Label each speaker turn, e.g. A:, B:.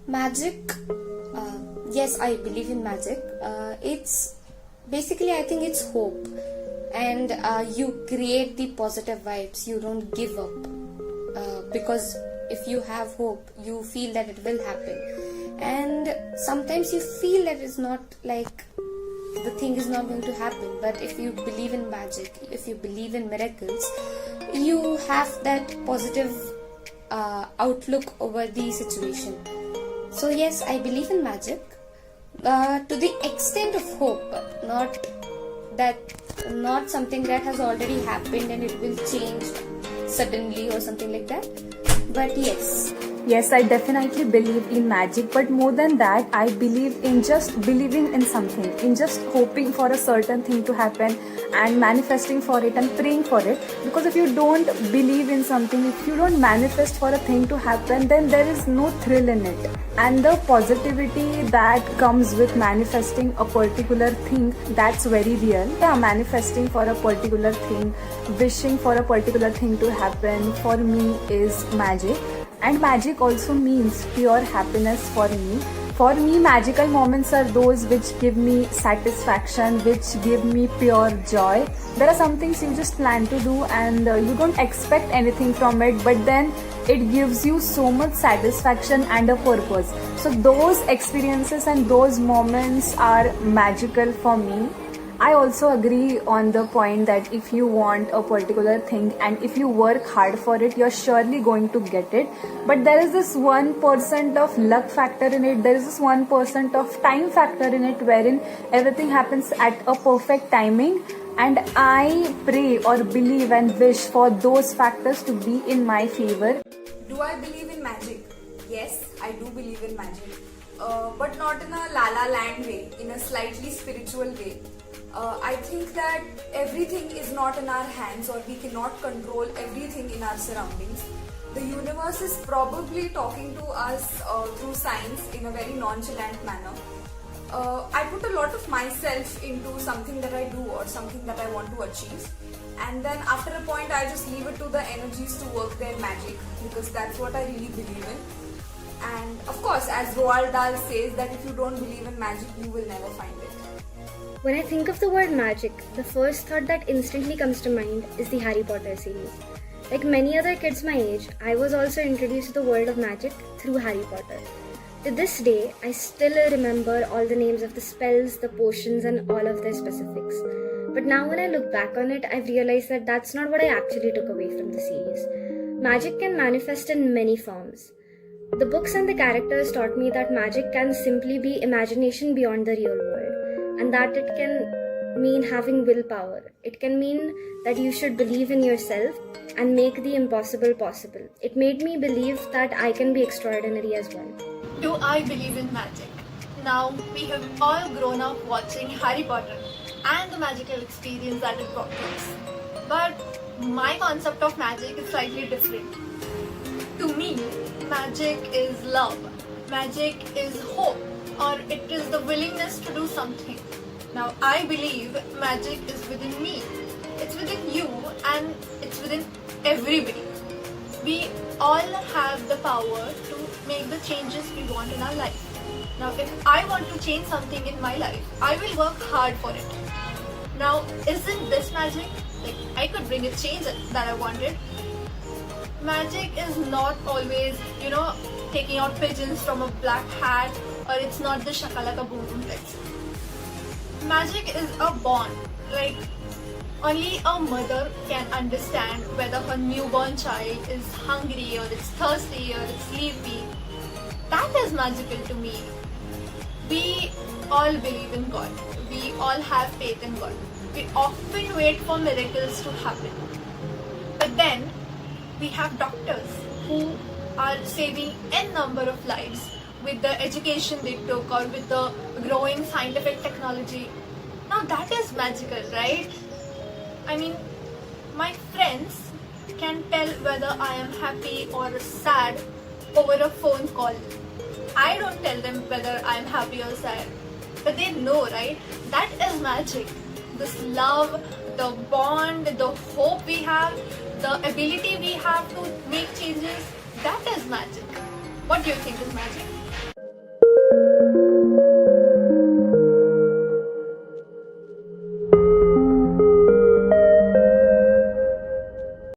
A: Magic, yes, I believe in magic. It's basically, I think it's hope, and you create the positive vibes. You don't give up because if you have hope, you feel that it will happen, and sometimes you feel that it's not like the thing is not going to happen. But if you believe in magic, if you believe in miracles, you have that positive outlook over the situation. So yes, I believe in magic to the extent of hope, that not something that has already happened and it will change suddenly or something like that. But yes.
B: Yes, I definitely believe in magic, but more than that, I believe in just believing in something, in just hoping for a certain thing to happen and manifesting for it and praying for it. Because if you don't believe in something, if you don't manifest for a thing to happen, then there is no thrill in it. And the positivity that comes with manifesting a particular thing, that's very real. Yeah, manifesting for a particular thing, wishing for a particular thing to happen, for me is magic. And magic also means pure happiness for me. For me, magical moments are those which give me satisfaction, which give me pure joy. There are some things you just plan to do and you don't expect anything from it, but then it gives you so much satisfaction and a purpose. So those experiences and those moments are magical for me. I also agree on the point that if you want a particular thing and if you work hard for it, you're surely going to get it. But there is this 1% of luck factor in it, there is this 1% of time factor in it, wherein everything happens at a perfect timing. And I pray or believe and wish for those factors to be in my favor.
C: Do I believe in magic? Yes, I do believe in magic. But not in a la la land way, in a slightly spiritual way. I think that everything is not in our hands, or we cannot control everything in our surroundings. The universe is probably talking to us through science in a very nonchalant manner. I put a lot of myself into something that I do or something that I want to achieve, and then after a point I just leave it to the energies to work their magic, because that's what I really believe in. And of course, as Roald Dahl says, that if you don't believe in magic, you will never find it.
D: When I think of the word magic, the first thought that instantly comes to mind is the Harry Potter series. Like many other kids my age, I was also introduced to the world of magic through Harry Potter. To this day, I still remember all the names of the spells, the potions, and all of their specifics. But now when I look back on it, I've realized that that's not what I actually took away from the series. Magic can manifest in many forms. The books and the characters taught me that magic can simply be imagination beyond the real world, and that it can mean having willpower. It can mean that you should believe in yourself and make the impossible possible. It made me believe that I can be extraordinary as well.
E: Do I believe in magic? Now, we have all grown up watching Harry Potter and the magical experience that it brought to us. But my concept of magic is slightly different. To me, magic is love. Magic is hope, or it is the willingness to do something. Now, I believe magic is within me. It's within you, and it's within everybody. We all have the power to make the changes we want in our life. Now, if I want to change something in my life, I will work hard for it. Now, isn't this magic? Like, I could bring a change that I wanted. Magic is not always, taking out pigeons from a black hat, or it's not the shakalaka boom boom text. Magic is a bond. Like, only a mother can understand whether her newborn child is hungry, or it's thirsty, or it's sleepy. That is magical to me. We all believe in God. We all have faith in God. We often wait for miracles to happen. But then, we have doctors who are saving n number of lives with the education they took, or with the growing scientific technology. Now that is magical, right? I mean, my friends can tell whether I am happy or sad over a phone call. I don't tell them whether I am happy or sad, but they know, right? That is magic. This love, the bond, the hope we have, the ability we have to make changes, that is magic. What do you think is magic?
B: you.